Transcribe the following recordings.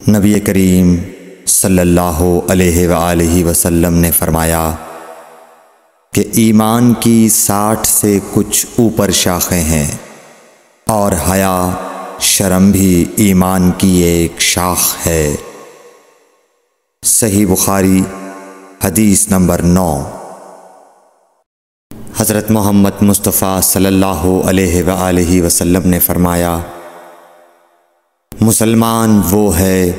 نبی کریم صلی اللہ علیہ وآلہ وسلم نے فرمایا کہ ایمان کی 60 سے کچھ اوپر شاخیں ہیں اور حیا شرم بھی ایمان کی ایک شاخ ہے۔ صحیح بخاری حدیث نمبر 9۔ حضرت محمد مصطفیٰ صلی اللہ علیہ وآلہ وسلم نے فرمایا، مسلمان وہ ہے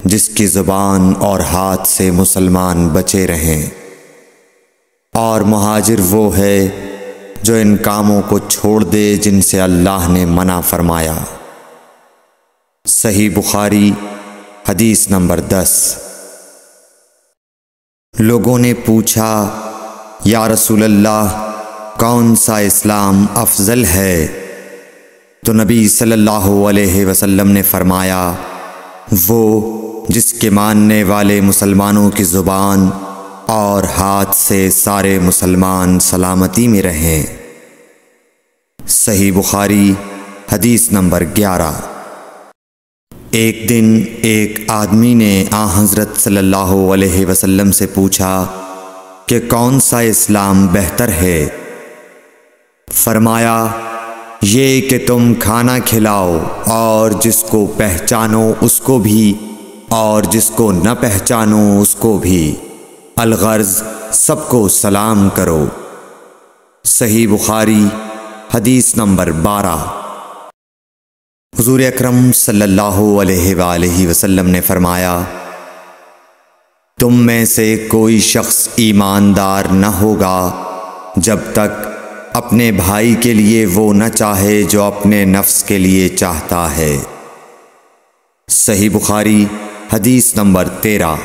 جس کی زبان اور ہاتھ سے مسلمان بچے رہیں، اور مہاجر وہ ہے جو ان کاموں کو چھوڑ دے جن سے اللہ نے منع فرمایا۔ صحیح بخاری حدیث نمبر 10۔ لوگوں نے پوچھا، یا رسول اللہ، کون سا اسلام افضل ہے؟ تو نبی صلی اللہ علیہ وسلم نے فرمایا، وہ جس کے ماننے والے مسلمانوں کی زبان اور ہاتھ سے سارے مسلمان سلامتی میں رہیں۔ صحیح بخاری حدیث نمبر 11۔ ایک دن ایک آدمی نے حضرت صلی اللہ علیہ وسلم سے پوچھا کہ کون سا اسلام بہتر ہے؟ فرمایا، یہ کہ تم کھانا کھلاؤ اور جس کو پہچانو اس کو بھی اور جس کو نہ پہچانو اس کو بھی، الغرض سب کو سلام کرو۔ صحیح بخاری حدیث نمبر 12۔ حضور اکرم صلی اللہ علیہ وآلہ وسلم نے فرمایا، تم میں سے کوئی شخص ایماندار نہ ہوگا جب تک اپنے بھائی کے لیے وہ نہ چاہے جو اپنے نفس کے لیے چاہتا ہے۔ صحیح بخاری حدیث نمبر 13۔